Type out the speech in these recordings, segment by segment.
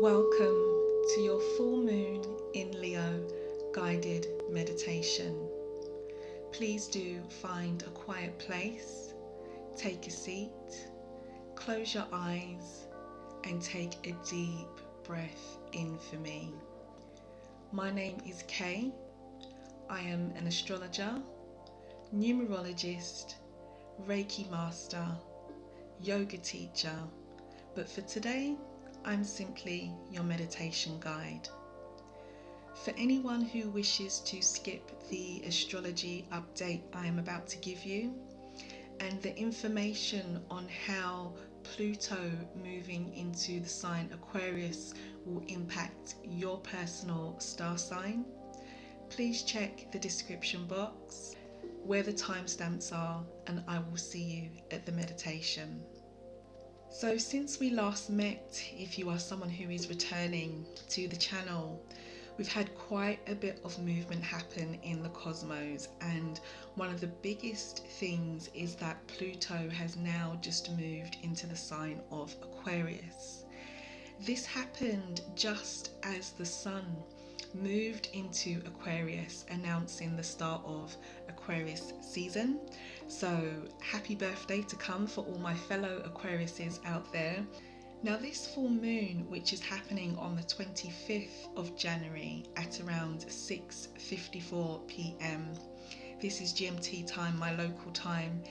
Welcome to your full moon in Leo guided meditation. Please do find a quiet place, take a seat, close your eyes and take a deep breath in for me. My name is Kay. I am an astrologer, numerologist, Reiki master, yoga teacher, but for today I'm simply your meditation guide. For anyone who wishes to skip the astrology update I am about to give you and the information on how Pluto moving into the sign Aquarius will impact your personal star sign, please check the description box where the timestamps are and I will see you at the meditation. So since we last met, if you are someone who is returning to the channel, we've had quite a bit of movement happen in the cosmos, and one of the biggest things is that Pluto has now just moved into the sign of Aquarius. This happened just as the sun moved into Aquarius, announcing the start of Aquarius season. So happy birthday to come for all my fellow Aquariuses out there. Now this full moon, which is happening on the 25th of January at around 6:54 p.m. This is GMT time, my local time.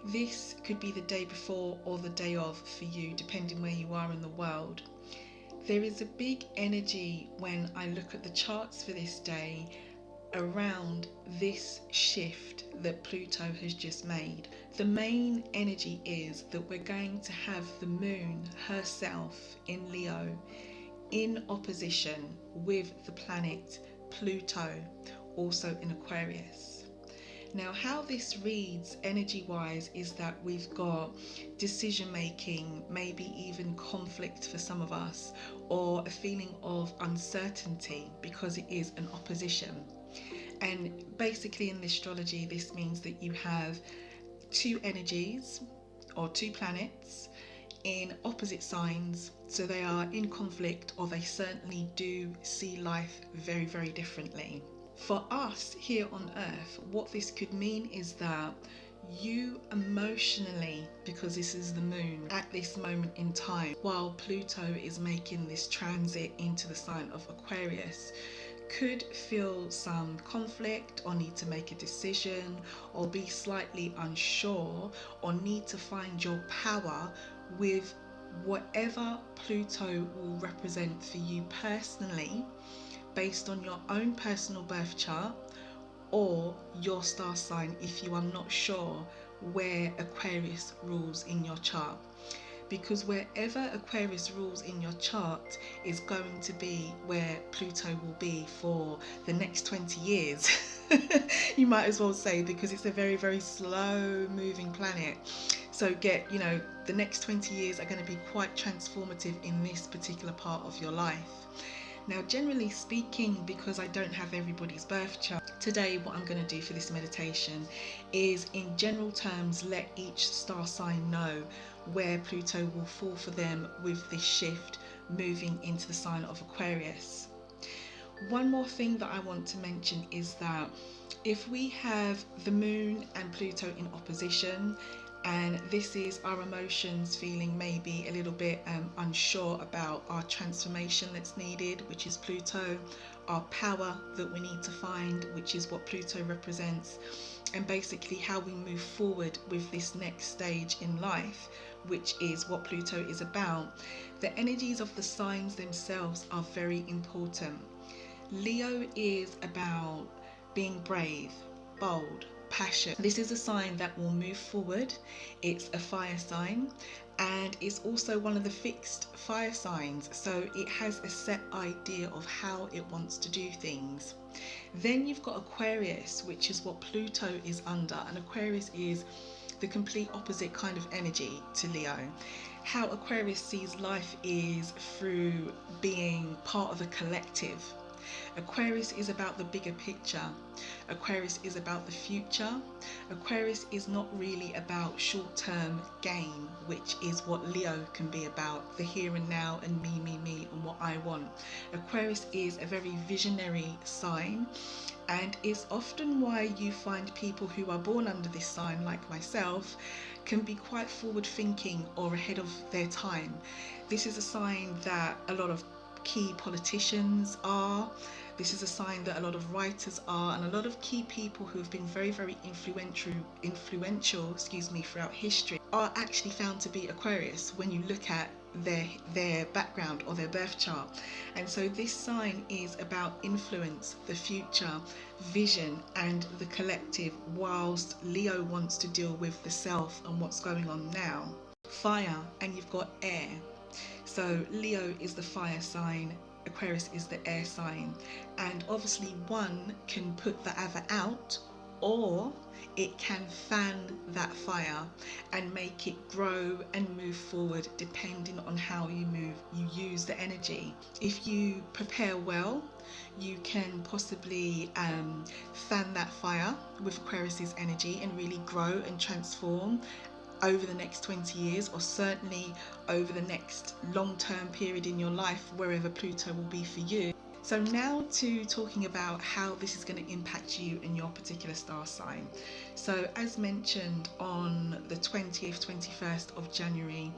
This could be the day before or the day of for you, depending where you are in the world. There is a big energy when I look at the charts for this day around this shift that Pluto has just made. The main energy is that we're going to have the moon herself in Leo in opposition with the planet Pluto, also in Aquarius. Now, how this reads energy-wise is that we've got decision-making, maybe even conflict for some of us, or a feeling of uncertainty because it is an opposition. And basically in astrology, this means that you have two energies or two planets in opposite signs, so they are in conflict, or they certainly do see life very, very differently. For us here on Earth, what this could mean is that you emotionally, because this is the moon at this moment in time, while Pluto is making this transit into the sign of Aquarius, could feel some conflict or need to make a decision or be slightly unsure or need to find your power with whatever Pluto will represent for you personally, based on your own personal birth chart or your star sign if you are not sure where Aquarius rules in your chart. Because wherever Aquarius rules in your chart is going to be where Pluto will be for the next 20 years. You might as well say, because it's a very, very slow moving planet. So the next 20 years are going to be quite transformative in this particular part of your life. Now, generally speaking, because I don't have everybody's birth chart, today what I'm going to do for this meditation is, in general terms, let each star sign know where Pluto will fall for them with this shift moving into the sign of Aquarius. One more thing that I want to mention is that if we have the moon and Pluto in opposition, and this is our emotions feeling maybe a little bit unsure about our transformation that's needed, which is Pluto, our power that we need to find, which is what Pluto represents, and basically how we move forward with this next stage in life, which is what Pluto is about. The energies of the signs themselves are very important. Leo is about being brave, bold, passion. This is a sign that will move forward. It's a fire sign, and it's also one of the fixed fire signs, so it has a set idea of how it wants to do things. Then you've got Aquarius, which is what Pluto is under, and Aquarius is the complete opposite kind of energy to Leo. How Aquarius sees life is through being part of a collective. Aquarius is about the bigger picture. Aquarius is about the future. Aquarius is not really about short-term gain, which is what Leo can be about, the here and now and me and what I want. Aquarius is a very visionary sign, and is often why you find people who are born under this sign, like myself, can be quite forward thinking or ahead of their time. This is a sign that a lot of key politicians are. This is a sign that a lot of writers are, and a lot of key people who have been very influential throughout history are actually found to be Aquarius when you look at their background or their birth chart. And so this sign is about influence, the future, vision and the collective, whilst Leo wants to deal with the self and what's going on now. Fire, and you've got air. So Leo is the fire sign, Aquarius is the air sign, and obviously one can put the other out, or it can fan that fire and make it grow and move forward depending on how you use the energy. If you prepare well, you can possibly fan that fire with Aquarius's energy and really grow and transform over the next 20 years, or certainly over the next long-term period in your life, wherever Pluto will be for you. So now to talking about how this is going to impact you in your particular star sign. So as mentioned, on the 20th, 21st of January,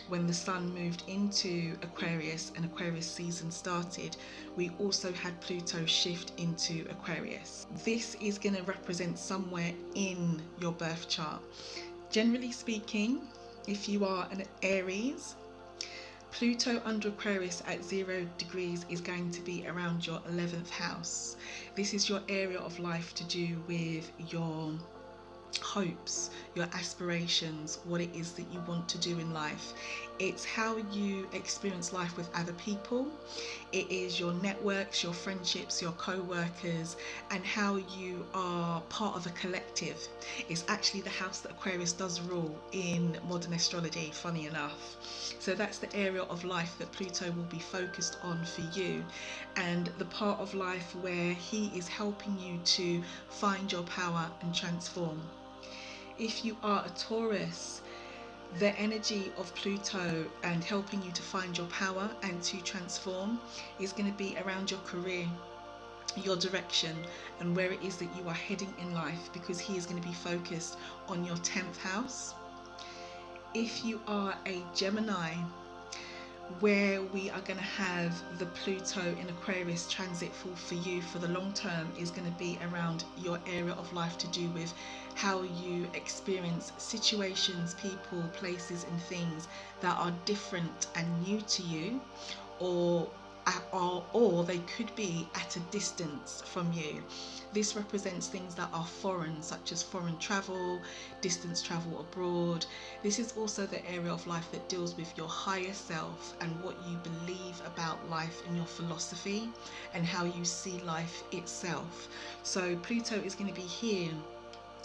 when the sun moved into Aquarius and Aquarius season started, we also had Pluto shift into Aquarius. This is going to represent somewhere in your birth chart. Generally speaking, if you are an Aries, Pluto under Aquarius at 0 degrees is going to be around your 11th house. This is your area of life to do with your hopes, your aspirations, what it is that you want to do in life. It's how you experience life with other people. It is your networks, your friendships, your co-workers, and how you are part of a collective. It's actually the house that Aquarius does rule in modern astrology, funny enough. So that's the area of life that Pluto will be focused on for you, and the part of life where he is helping you to find your power and transform. If you are a Taurus, the energy of Pluto and helping you to find your power and to transform is going to be around your career, your direction, and where it is that you are heading in life, because he is going to be focused on your 10th house. If you are a Gemini, where we are going to have the Pluto in Aquarius transitful for you for the long term is going to be around your area of life to do with how you experience situations, people, places and things that are different and new to you, or they could be at a distance from you. This represents things that are foreign, such as foreign travel, distance travel abroad. This is also the area of life that deals with your higher self and what you believe about life and your philosophy and how you see life itself. So Pluto is going to be here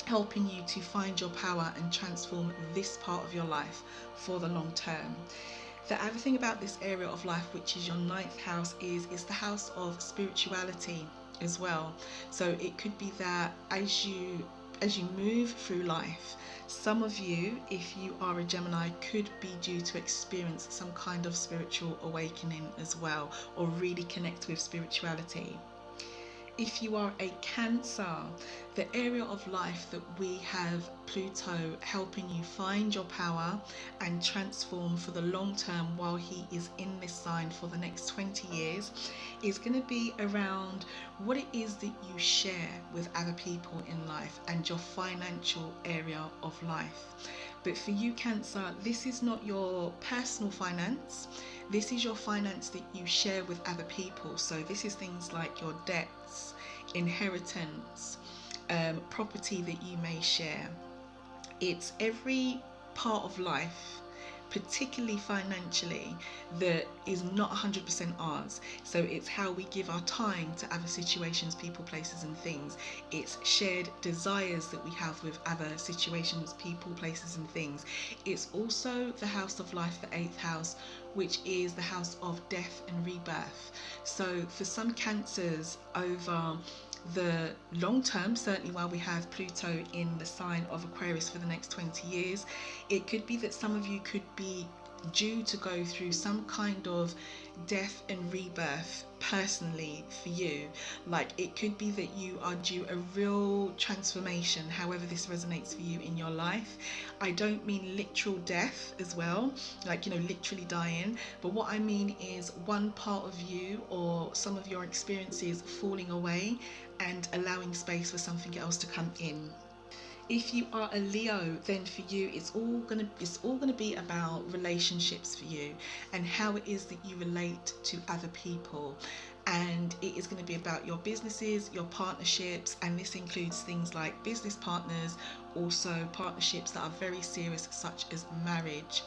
helping you to find your power and transform this part of your life for the long term. The other thing about this area of life, which is your 9th house, is the house of spirituality as well. So it could be that as you move through life, some of you, if you are a Gemini, could be due to experience some kind of spiritual awakening as well, or really connect with spirituality. If you are a Cancer, the area of life that we have Pluto helping you find your power and transform for the long term while he is in this sign for the next 20 years is going to be around what it is that you share with other people in life and your financial area of life. But for you Cancer, this is not your personal finance. This is your finance that you share with other people. So this is things like your debts, inheritance, property that you may share. It's every part of life particularly financially, that is not 100% ours. So it's how we give our time to other situations, people, places and things. It's shared desires that we have with other situations, people, places and things. It's also the house of life, the 8th house, which is the house of death and rebirth. So for some Cancers, over the long term, certainly while we have Pluto in the sign of Aquarius for the next 20 years, it could be that some of you could be due to go through some kind of death and rebirth personally for you. Like, it could be that you are due a real transformation, however this resonates for you in your life. I don't mean literal death as well, like, you know, literally dying, but what I mean is one part of you or some of your experiences falling away and allowing space for something else to come in. If you are a Leo, then for you it's all gonna be about relationships for you and how it is that you relate to other people. And it is going to be about your businesses, your partnerships, and this includes things like business partners, also partnerships that are very serious, such as marriage.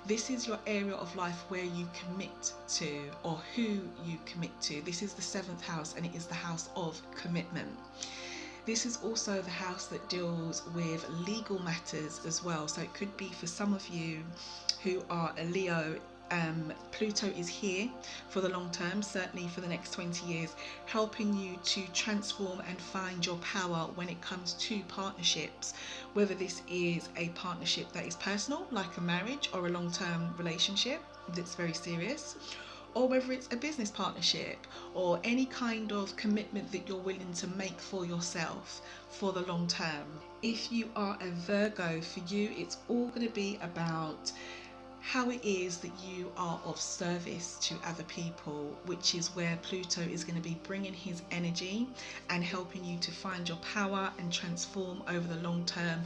This is your area of life where you commit to, or who you commit to. This is the 7th house, and it is the house of commitment. This is also the house that deals with legal matters as well. So it could be for some of you who are a Leo, Pluto is here for the long term, certainly for the next 20 years, helping you to transform and find your power when it comes to partnerships, whether this is a partnership that is personal, like a marriage, or a long-term relationship that's very serious, or whether it's a business partnership or any kind of commitment that you're willing to make for yourself for the long term. If you are a Virgo, for you it's all going to be about how it is that you are of service to other people, which is where Pluto is going to be bringing his energy and helping you to find your power and transform over the long term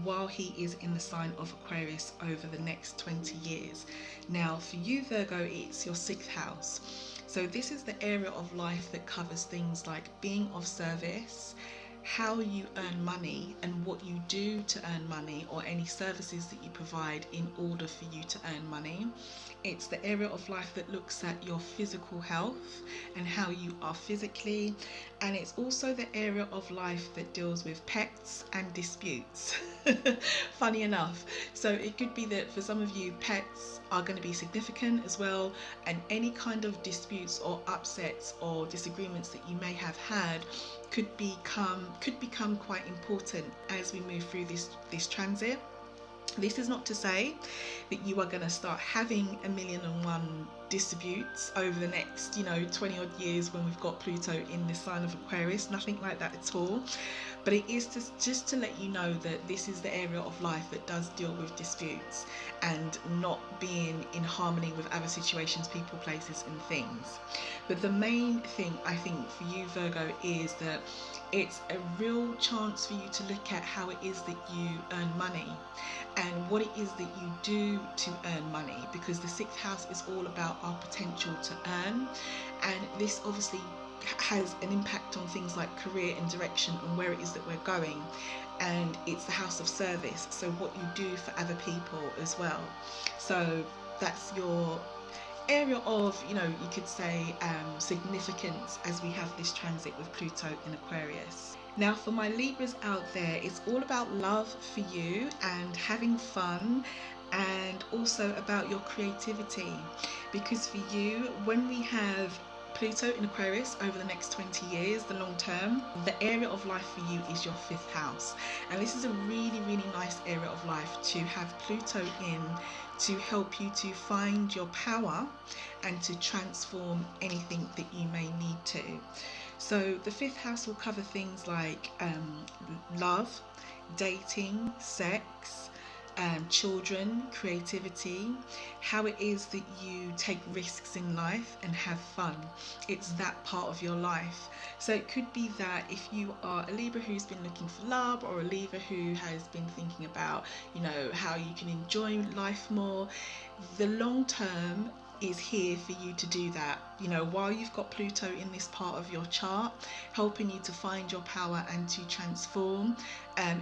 while he is in the sign of Aquarius over the next 20 years. Now for you Virgo, it's your 6th house. So this is the area of life that covers things like being of service, how you earn money and what you do to earn money, or any services that you provide in order for you to earn money. It's the area of life that looks at your physical health and how you are physically, and it's also the area of life that deals with pets and disputes. Funny enough. So it could be that for some of you pets are going to be significant as well, and any kind of disputes or upsets or disagreements that you may have had could become quite important as we move through this transit. This is not to say that you are going to start having 1,000,001 disputes over the next 20 odd years when we've got Pluto in the sign of Aquarius, nothing like that at all. But it is just to let you know that this is the area of life that does deal with disputes and not being in harmony with other situations, people, places and things. But the main thing I think for you Virgo is that it's a real chance for you to look at how it is that you earn money and what it is that you do to earn money, because the 6th house is all about our potential to earn, and this obviously has an impact on things like career and direction and where it is that we're going. And it's the house of service, so what you do for other people as well. So that's your area of, you could say, significance as we have this transit with Pluto in Aquarius. Now for my Libras out there, it's all about love for you and having fun, and also about your creativity, because for you, when we have Pluto in Aquarius over the next 20 years, the long term, the area of life for you is your 5th house. And this is a really, really nice area of life to have Pluto in, to help you to find your power and to transform anything that you may need to. So the 5th house will cover things like love, dating, sex, children, creativity, how it is that you take risks in life and have fun. It's that part of your life. So it could be that if you are a Libra who's been looking for love, or a Libra who has been thinking about, how you can enjoy life more, the long term is here for you to do that. You know, while you've got Pluto in this part of your chart, helping you to find your power and to transform.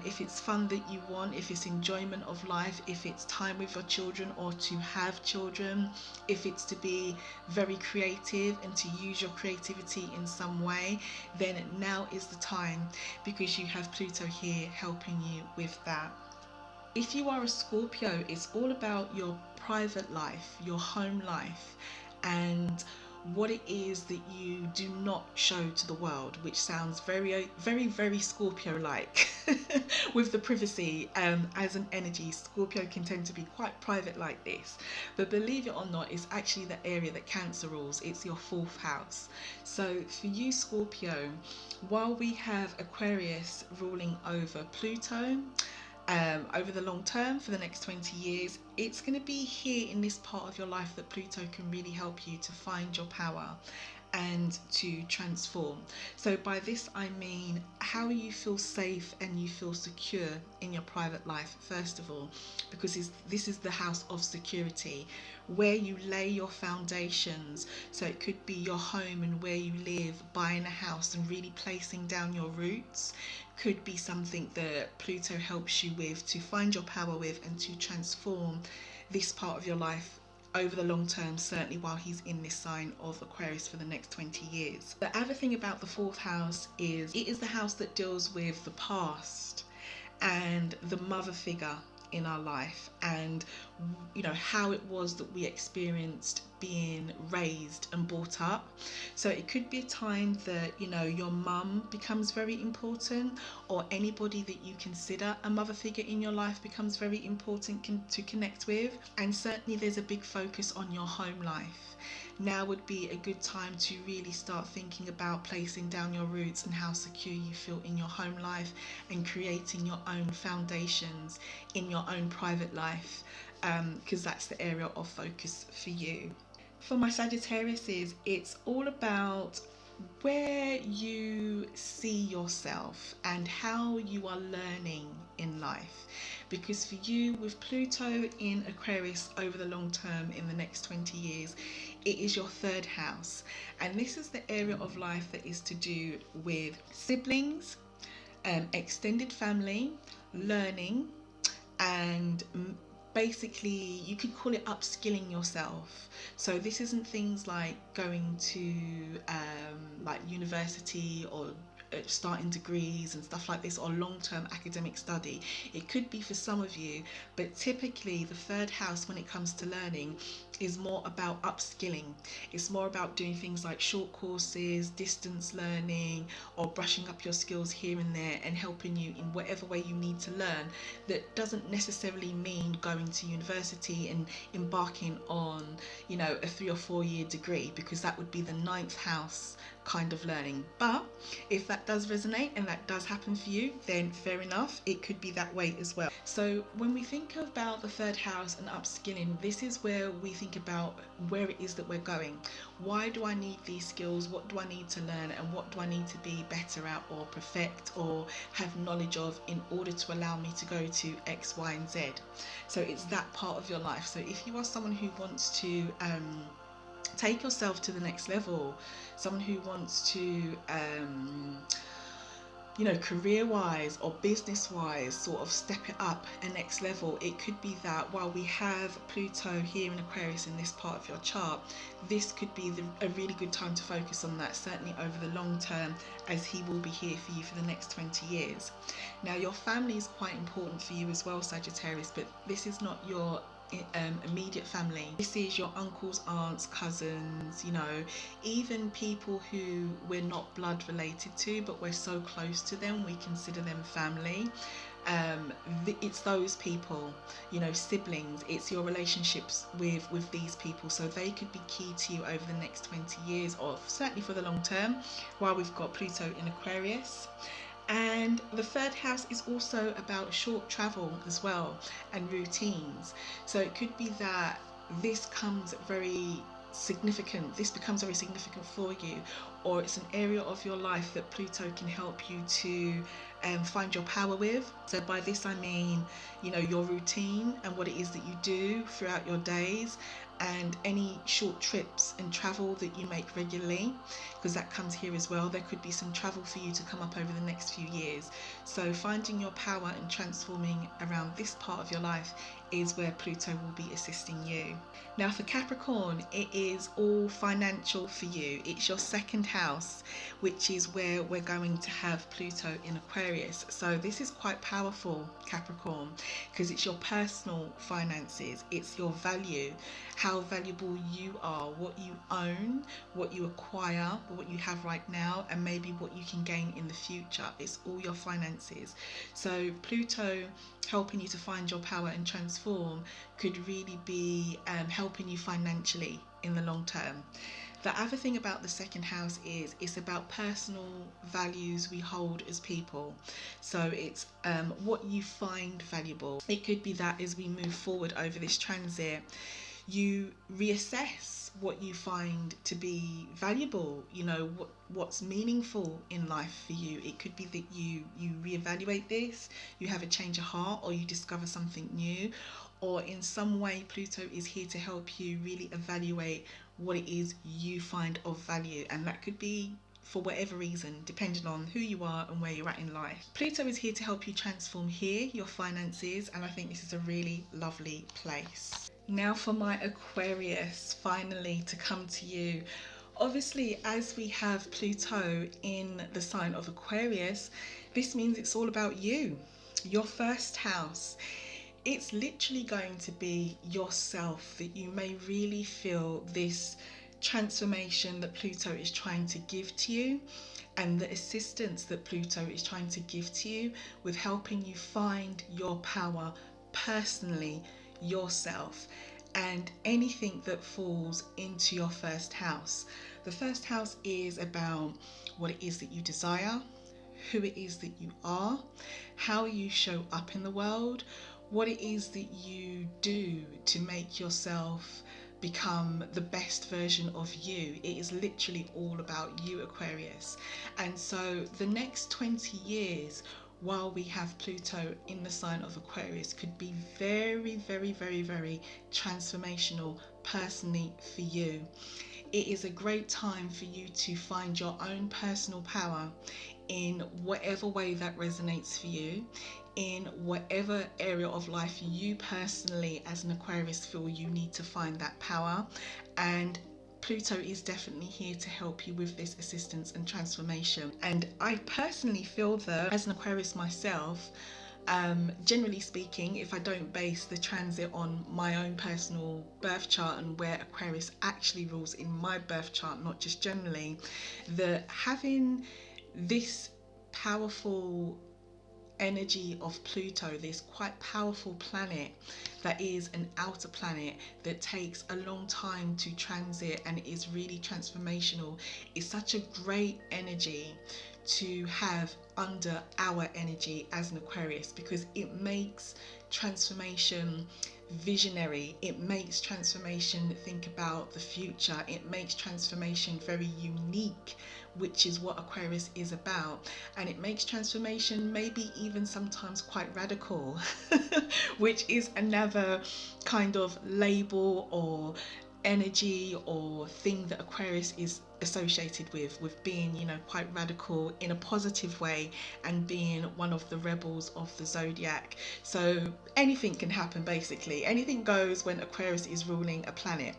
If it's fun that you want, if it's enjoyment of life, if it's time with your children or to have children, if it's to be very creative and to use your creativity in some way, then now is the time, because you have Pluto here helping you with that. If you are a Scorpio, it's all about your private life, your home life, and what it is that you do not show to the world, which sounds very, very, very Scorpio-like with the privacy. As an energy, Scorpio can tend to be quite private like this, but believe it or not, it's actually the area that Cancer rules. It's your 4th house. So for you, Scorpio, while we have Aquarius ruling over Pluto, over the long term, for the next 20 years, it's going to be here in this part of your life that Pluto can really help you to find your power and to transform. So by this I mean how you feel safe and you feel secure in your private life, first of all, because this is the house of security, where you lay your foundations. So it could be your home and where you live, buying a house and really placing down your roots. Could be something that Pluto helps you with, to find your power with, and to transform this part of your life over the long term, certainly while he's in this sign of Aquarius for the next 20 years. The other thing about the 4th house is it is the house that deals with the past and the mother figure in our life, and you know how it was that we experienced being raised and brought up. So it could be a time that, you know, your mum becomes very important, or anybody that you consider a mother figure in your life becomes very important to connect with. And certainly there's a big focus on your home life. Now would be a good time to really start thinking about placing down your roots and how secure you feel in your home life, and creating your own foundations in your own private life, because that's the area of focus for you. For my Sagittariuses, it's all about where you see yourself and how you are learning in life, because for you, with Pluto in Aquarius over the long term, in the next 20 years, it is your 3rd house, and this is the area of life that is to do with siblings, extended family, learning, and basically you could call it upskilling yourself. So this isn't things like going to like university or starting degrees and stuff like this, or long-term academic study. It could be for some of you, but typically the 3rd house, when it comes to learning, is more about upskilling. It's more about doing things like short courses, distance learning, or brushing up your skills here and there, and helping you in whatever way you need to learn. That doesn't necessarily mean going to university and embarking on, you know, a 3 or 4 year degree, because that would be the 9th house kind of learning. But if that does resonate and that does happen for you, then fair enough, it could be that way as well. So when we think about the 3rd house and upskilling, this is where we think about where it is that we're going. Why do I need these skills? What do I need to learn, and what do I need to be better at, or perfect, or have knowledge of, in order to allow me to go to X, Y, and Z? So it's that part of your life. So if you are someone who wants to take yourself to the next level, someone who wants to you know, career-wise or business-wise, sort of step it up a next level, it could be that while we have Pluto here in Aquarius in this part of your chart, this could be a really good time to focus on that, certainly over the long term, as he will be here for you for the next 20 years. Now, your family is quite important for you as well, Sagittarius, but this is not your immediate family. This is your uncles, aunts, cousins, you know, even people who we're not blood related to, but we're so close to them, we consider them family. It's those people, you know, siblings. It's your relationships with these people, so they could be key to you over the next 20 years, or certainly for the long term, while we've got Pluto in Aquarius. And the 3rd house is also about short travel as well, and routines. So it could be that this becomes very significant for you, or it's an area of your life that Pluto can help you to find your power with. So by this I mean, you know, your routine and what it is that you do throughout your days, and any short trips and travel that you make regularly, because that comes here as well. There could be some travel for you to come up over the next few years. So finding your power and transforming around this part of your life is where Pluto will be assisting you. Now for Capricorn, it is all financial for you. It's your second house, which is where we're going to have Pluto in Aquarius. So this is quite powerful, Capricorn, because it's your personal finances, it's your value, how valuable you are, what you own, what you acquire, what you have right now, and maybe what you can gain in the future. It's all your finances. So Pluto helping you to find your power and transform could really be helping you financially in the long term. The other thing about the second house is it's about personal values we hold as people. So it's what you find valuable. It could be that as we move forward over this transit, you reassess what you find to be valuable, you know, what's meaningful in life for you. It could be that you reevaluate this, you have a change of heart, or you discover something new, or in some way Pluto is here to help you really evaluate what it is you find of value. And that could be for whatever reason, depending on who you are and where you're at in life. Pluto is here to help you transform here, your finances, and I think this is a really lovely place. Now for my Aquarius, finally to come to you. Obviously, as we have Pluto in the sign of Aquarius, this means it's all about you, your first house. It's literally going to be yourself that you may really feel this transformation that Pluto is trying to give to you, and the assistance that Pluto is trying to give to you with helping you find your power personally, yourself, and anything that falls into your first house. The first house is about what it is that you desire, who it is that you are, how you show up in the world, what it is that you do to make yourself become the best version of you. It is literally all about you, Aquarius. And so the next 20 years while we have Pluto in the sign of Aquarius could be very, very, very, very transformational personally for you. It is a great time for you to find your own personal power in whatever way that resonates for you, in whatever area of life you personally as an Aquarius feel you need to find that power. And Pluto is definitely here to help you with this assistance and transformation. And I personally feel that as an Aquarius myself, generally speaking, if I don't base the transit on my own personal birth chart and where Aquarius actually rules in my birth chart, not just generally, that having this powerful energy of Pluto, this quite powerful planet that is an outer planet that takes a long time to transit and is really transformational, is such a great energy to have under our energy as an Aquarius, because it makes transformation visionary, it makes transformation think about the future, it makes transformation very unique, which is what Aquarius is about, and it makes transformation maybe even sometimes quite radical which is another kind of label or energy or thing that Aquarius is associated with being, you know, quite radical in a positive way and being one of the rebels of the zodiac. So anything can happen, basically anything goes when Aquarius is ruling a planet,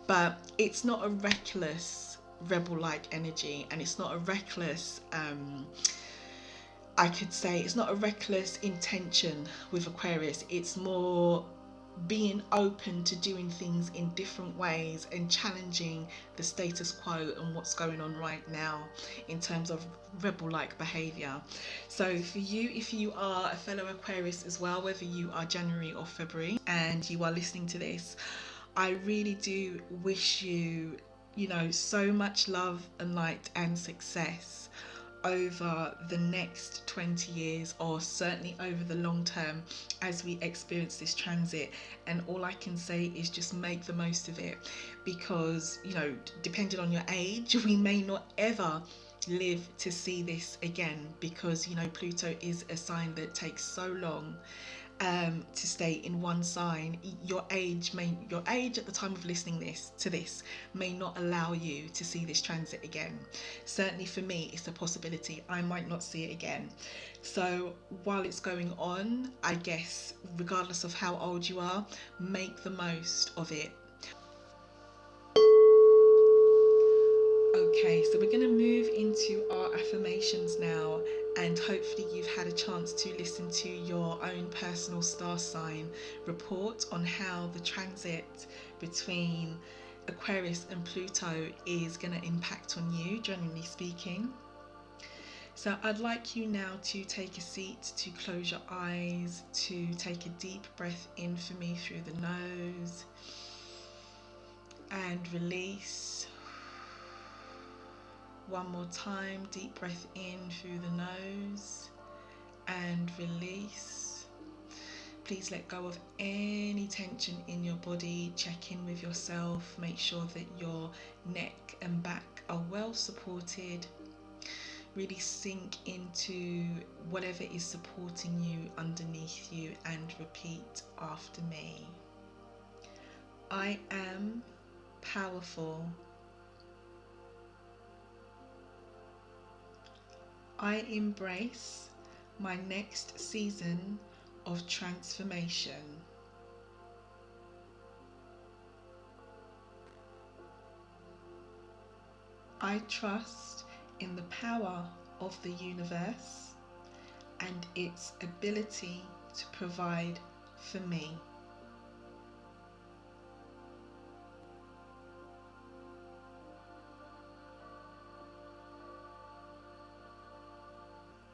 but it's not a reckless rebel-like energy, and it's not a reckless I could say it's not a reckless intention with Aquarius. It's more being open to doing things in different ways and challenging the status quo and what's going on right now in terms of rebel-like behavior. So for you, if you are a fellow Aquarius as well, whether you are January or February and you are listening to this, I really do wish you, you know, so much love and light and success over the next 20 years, or certainly over the long term as we experience this transit. And all I can say is just make the most of it, because, you know, depending on your age, we may not ever live to see this again, because you know Pluto is a sign that takes so long to stay in one sign. Your age at the time of listening to this may not allow you to see this transit again. Certainly for me, it's a possibility I might not see it again. So while it's going on, I guess regardless of how old you are, make the most of it. Okay, so we're going to move into our affirmations now, and hopefully you've had a chance to listen to your own personal star sign report on how the transit between Aquarius and Pluto is going to impact on you, generally speaking. So I'd like you now to take a seat, to close your eyes, to take a deep breath in for me through the nose and release. One more time, deep breath in through the nose and release. Please let go of any tension in your body. Check in with yourself. Make sure that your neck and back are well supported. Really sink into whatever is supporting you underneath you and repeat after me. I am powerful. I embrace my next season of transformation. I trust in the power of the universe and its ability to provide for me.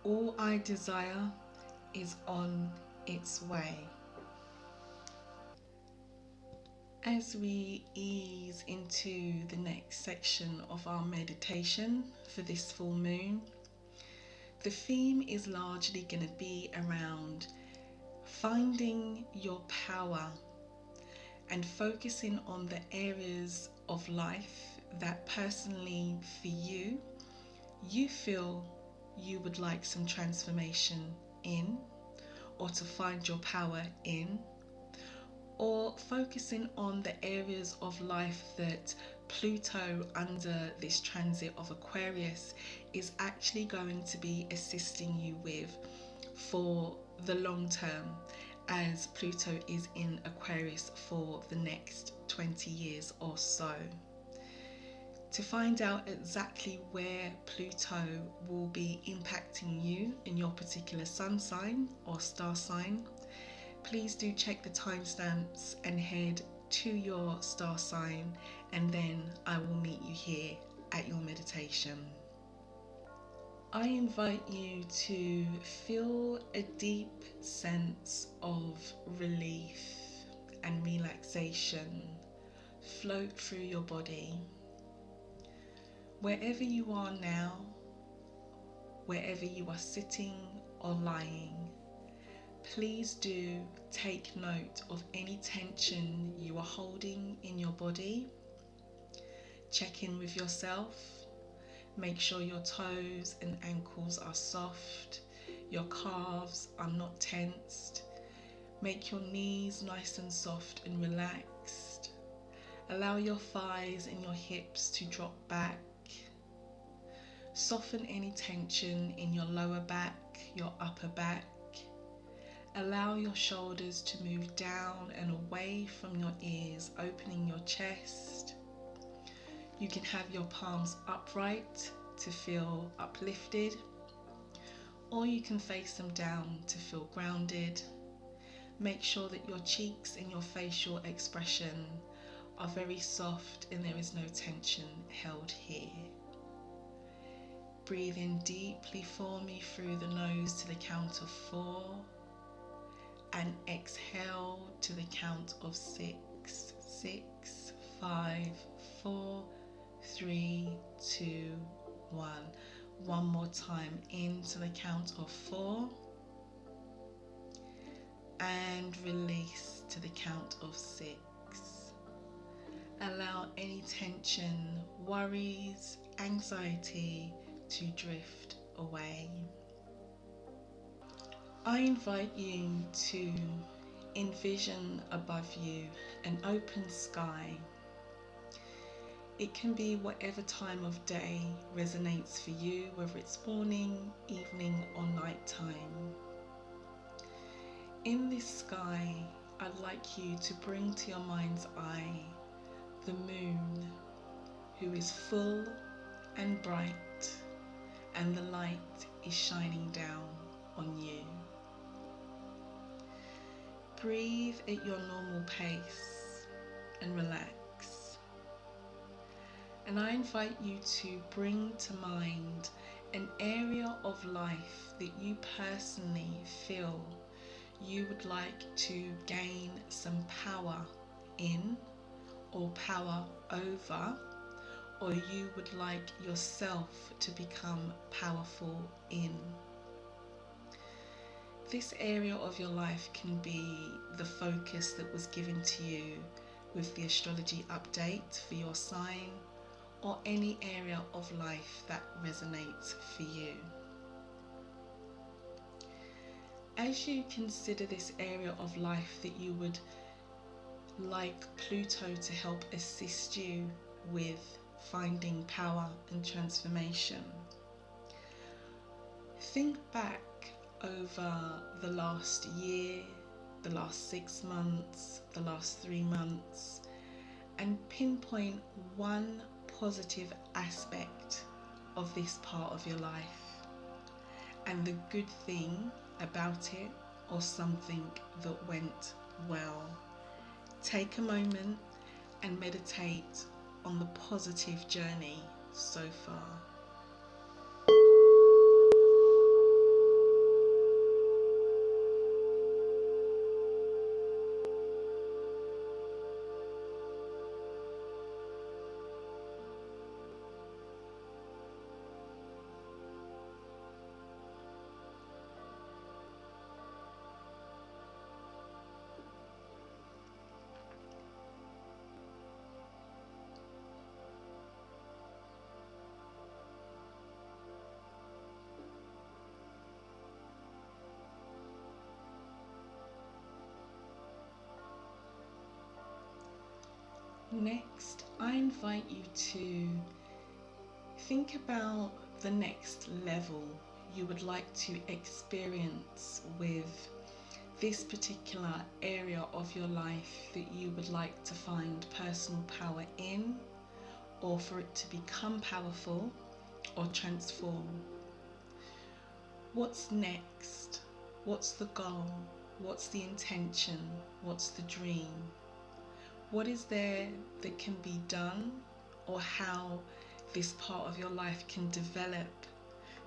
All I desire is on its way. As we ease into the next section of our meditation for this full moon, the theme is largely going to be around finding your power and focusing on the areas of life that personally for you feel you would like some transformation in, or to find your power in, or focusing on the areas of life that Pluto under this transit of Aquarius is actually going to be assisting you with for the long term, as Pluto is in Aquarius for the next 20 years or so. To find out exactly where Pluto will be impacting you in your particular sun sign or star sign, please do check the timestamps and head to your star sign, and then I will meet you here at your meditation. I invite you to feel a deep sense of relief and relaxation float through your body. Wherever you are now, wherever you are sitting or lying, please do take note of any tension you are holding in your body. Check in with yourself. Make sure your toes and ankles are soft, your calves are not tensed. Make your knees nice and soft and relaxed. Allow your thighs and your hips to drop back. Soften any tension in your lower back, your upper back. Allow your shoulders to move down and away from your ears, opening your chest. You can have your palms upright to feel uplifted, or you can face them down to feel grounded. Make sure that your cheeks and your facial expression are very soft and there is no tension held here. Breathe in deeply for me through the nose to the count of 4, and exhale to the count of 6. 6, 5, 4, 3, 2, 1. One more time, in to the count of 4, and release to the count of 6. Allow any tension, worries, anxiety to drift away. I invite you to envision above you an open sky. It can be whatever time of day resonates for you, whether it's morning, evening or night time. In this sky, I'd like you to bring to your mind's eye the moon, who is full and bright, and the light is shining down on you. Breathe at your normal pace and relax. And I invite you to bring to mind an area of life that you personally feel you would like to gain some power in, or power over, or you would like yourself to become powerful in. This area of your life can be the focus that was given to you with the astrology update for your sign, or any area of life that resonates for you. As you consider this area of life that you would like Pluto to help assist you with finding power and transformation, think back over the last year, the last 6 months, the last 3 months, and pinpoint one positive aspect of this part of your life and the good thing about it, or something that went well. Take a moment and meditate on the positive journey so far. Next, I invite you to think about the next level you would like to experience with this particular area of your life that you would like to find personal power in, or for it to become powerful or transform. What's next? What's the goal? What's the intention? What's the dream? What is there that can be done, or how this part of your life can develop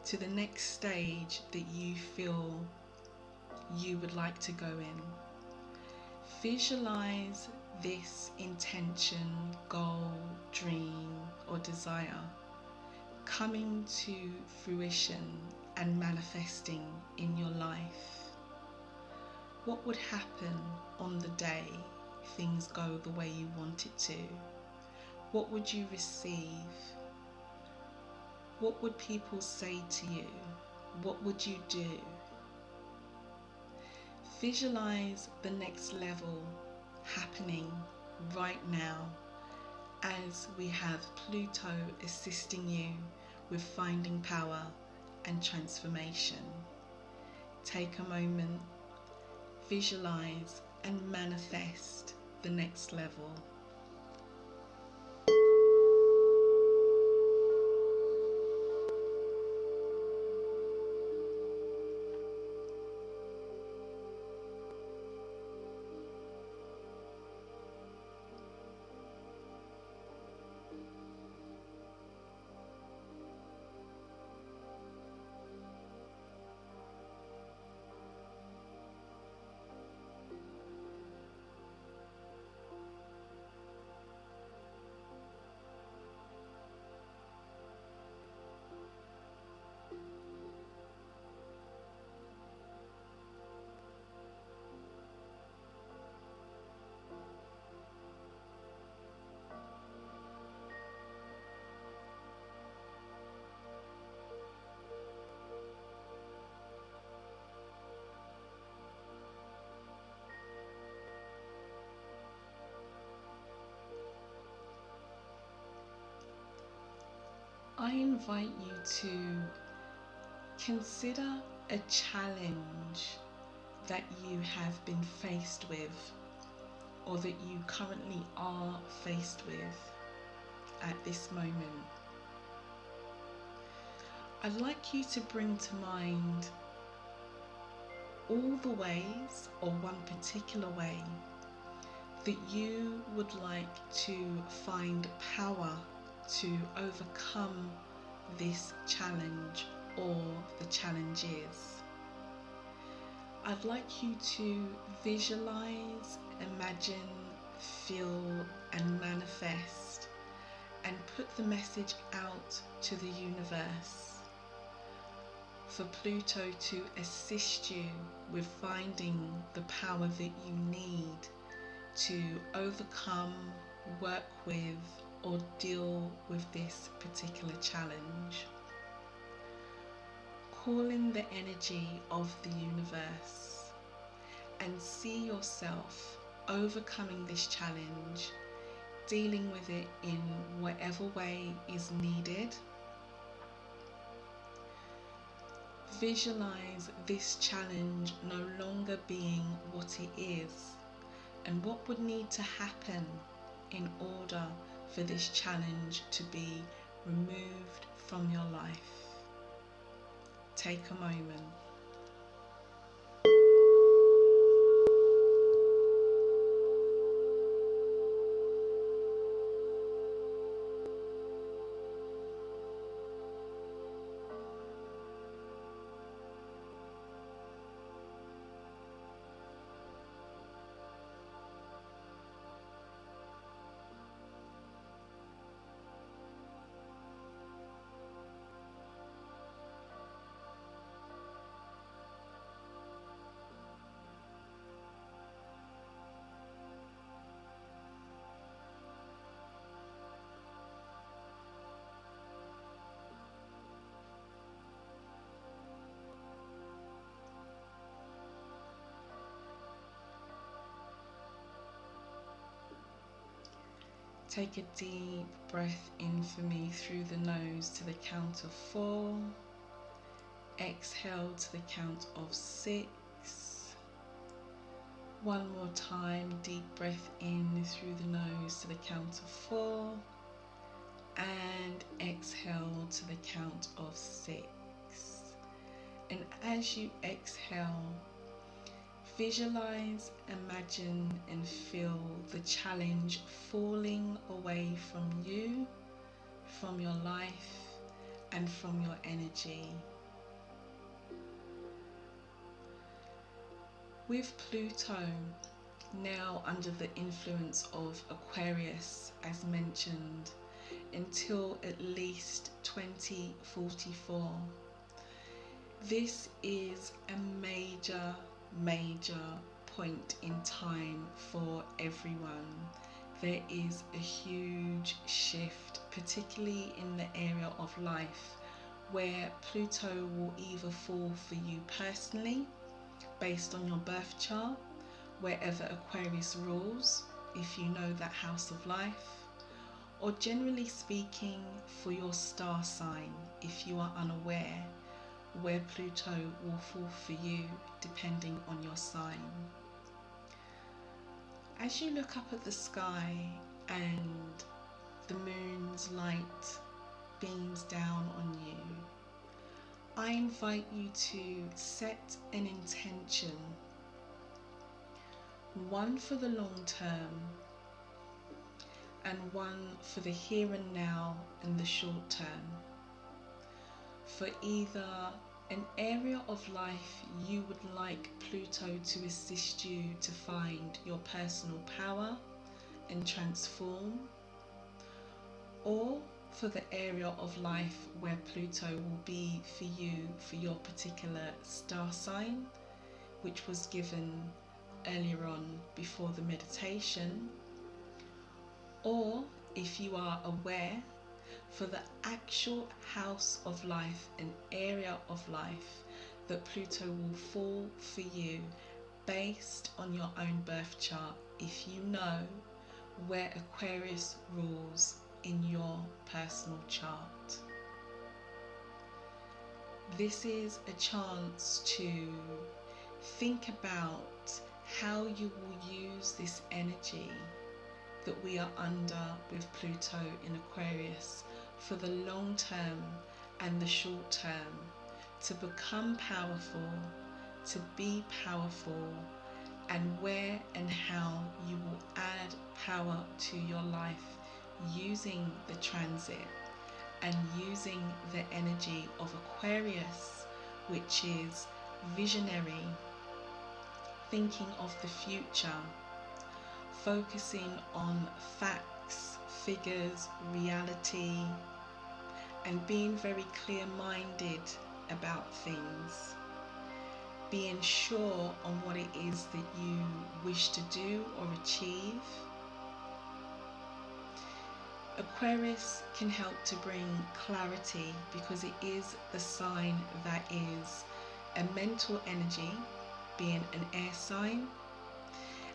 to the next stage that you feel you would like to go in? Visualize this intention, goal, dream, or desire coming to fruition and manifesting in your life. What would happen on the day things go the way you want it to? What would you receive? What would people say to you? What would you do? Visualize the next level happening right now, as we have Pluto assisting you with finding power and transformation. Take a moment, visualize and manifest the next level. I invite you to consider a challenge that you have been faced with, or that you currently are faced with at this moment. I'd like you to bring to mind all the ways, or one particular way, that you would like to find power to overcome this challenge or the challenges. I'd like you to visualize, imagine, feel and manifest, and put the message out to the universe for Pluto to assist you with finding the power that you need to overcome, work with, or deal with this particular challenge. Call in the energy of the universe and see yourself overcoming this challenge, dealing with it in whatever way is needed. Visualize this challenge no longer being what it is, and what would need to happen in order for this challenge to be removed from your life. Take a moment. Take a deep breath in for me through the nose to the count of 4. Exhale to the count of 6. One more time, deep breath in through the nose to the count of 4. And exhale to the count of 6. And as you exhale, visualize, imagine and feel the challenge falling away from you, from your life and from your energy. With Pluto now under the influence of Aquarius, as mentioned, until at least 2044, this is a major point in time for everyone. There is a huge shift, particularly in the area of life, where Pluto will either fall for you personally, based on your birth chart, wherever Aquarius rules, if you know that house of life, or generally speaking for your star sign, if you are unaware, where Pluto will fall for you depending on your sign. As you look up at the sky and the moon's light beams down on you, I invite you to set an intention, one for the long term and one for the here and now and the short term, for either an area of life you would like Pluto to assist you to find your personal power and transform, or for the area of life where Pluto will be for you for your particular star sign, which was given earlier on before the meditation, or if you are aware, for the actual house of life, an area of life that Pluto will fall for you based on your own birth chart, if you know where Aquarius rules in your personal chart. This is a chance to think about how you will use this energy that we are under with Pluto in Aquarius for the long term and the short term, to become powerful, to be powerful, and where and how you will add power to your life using the transit and using the energy of Aquarius, which is visionary, thinking of the future, focusing on facts, figures, reality, and being very clear-minded about things, being sure on what it is that you wish to do or achieve. Aquarius can help to bring clarity because it is the sign that is a mental energy, being an air sign,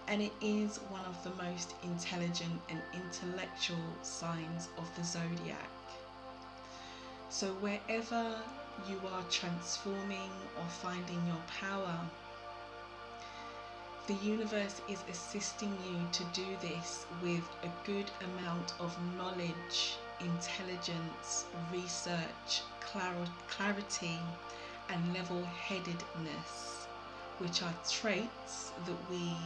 and it is one of the most intelligent and intellectual signs of the zodiac. So wherever you are transforming or finding your power, the universe is assisting you to do this with a good amount of knowledge, intelligence, research, clarity, and level-headedness, which are traits that we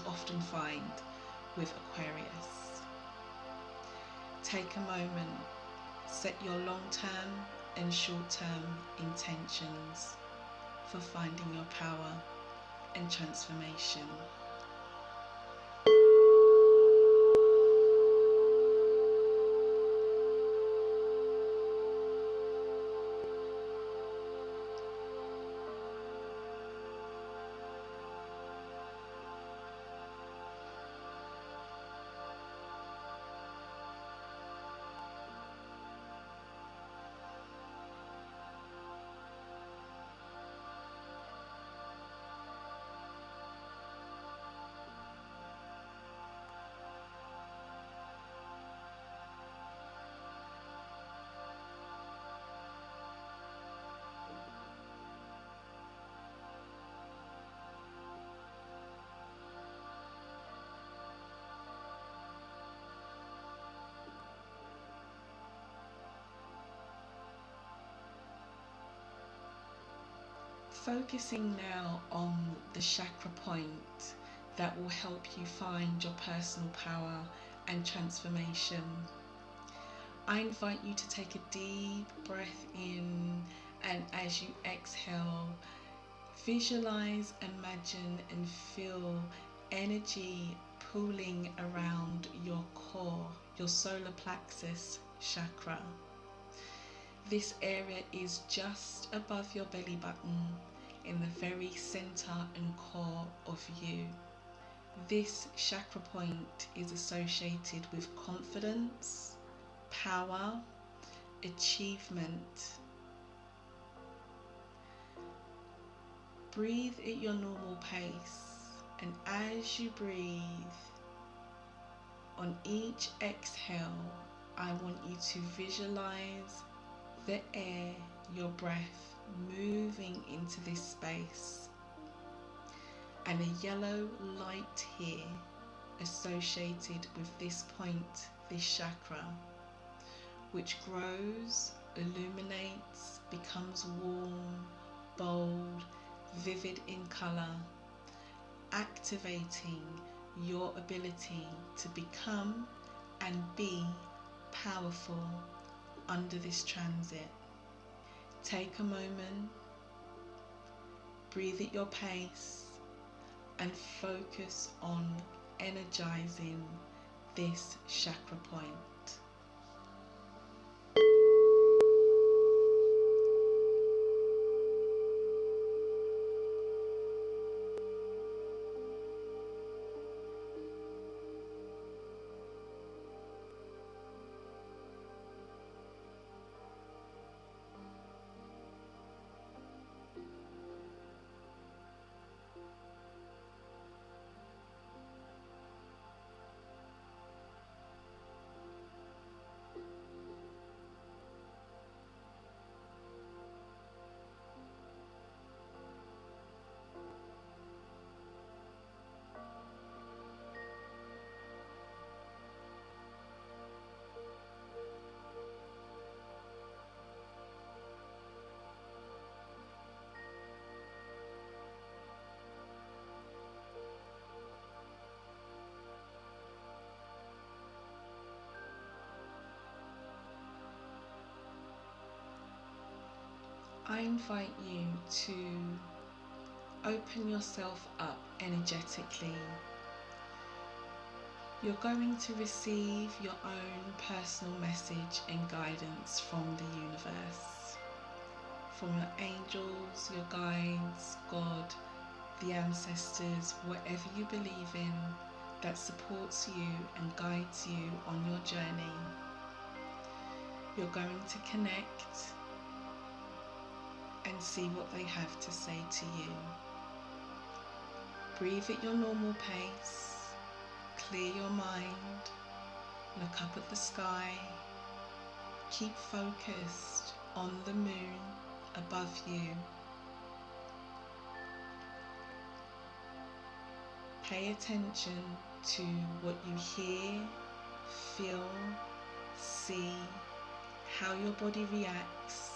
often find with Aquarius. Take a moment, set your long-term and short-term intentions for finding your power and transformation. Focusing now on the chakra point that will help you find your personal power and transformation. I invite you to take a deep breath in, and as you exhale, visualize, imagine and feel energy pooling around your core, your solar plexus chakra. This area is just above your belly button, in the very center and core of you. This chakra point is associated with confidence, power, achievement. Breathe at your normal pace, and as you breathe, on each exhale, I want you to visualize the air, your breath, moving into this space, and a yellow light here associated with this point, this chakra, which grows, illuminates, becomes warm, bold, vivid in color, activating your ability to become and be powerful under this transit. Take a moment, breathe at your pace, and focus on energizing this chakra point. I invite you to open yourself up energetically. You're going to receive your own personal message and guidance from the universe, from your angels, your guides, God, the ancestors, whatever you believe in that supports you and guides you on your journey. You're going to connect and see what they have to say to you. Breathe at your normal pace, clear your mind, look up at the sky, keep focused on the moon above you. Pay attention to what you hear, feel, see, how your body reacts,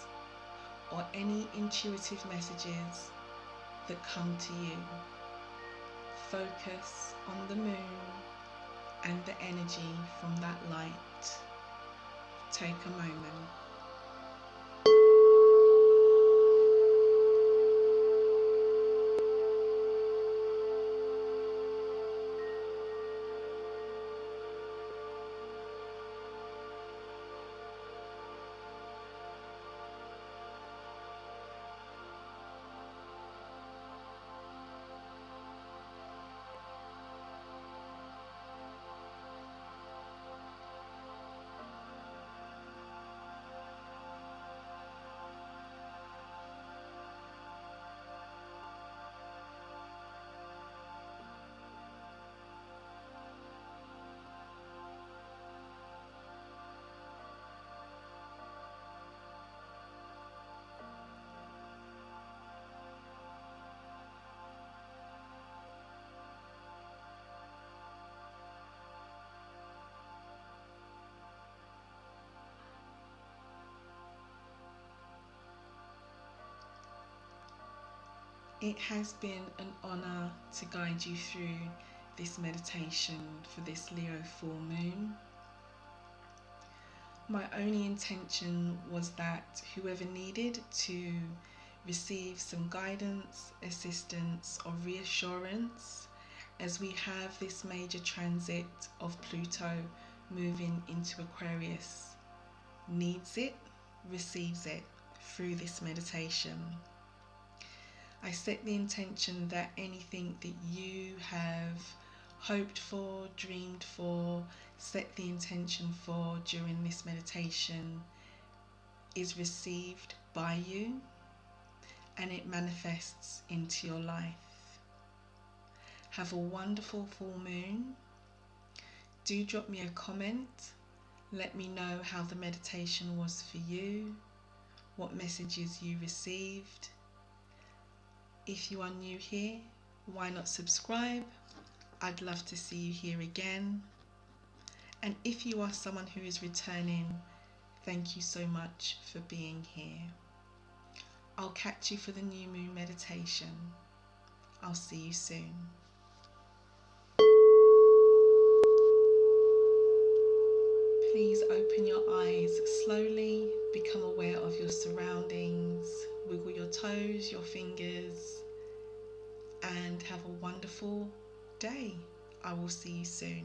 or any intuitive messages that come to you. Focus on the moon and the energy from that light. Take a moment. It has been an honor to guide you through this meditation for this Leo full moon. My only intention was that whoever needed to receive some guidance, assistance, or reassurance as we have this major transit of Pluto moving into Aquarius needs it, receives it through this meditation. I set the intention that anything that you have hoped for, dreamed for, set the intention for during this meditation is received by you and it manifests into your life. Have a wonderful full moon. Do drop me a comment. Let me know how the meditation was for you, what messages you received. If you are new here, why not subscribe? I'd love to see you here again. And if you are someone who is returning, thank you so much for being here. I'll catch you for the new moon meditation. I'll see you soon. Please open your eyes slowly, become aware of your surroundings, wiggle your toes, your fingers, and have a wonderful day. I will see you soon.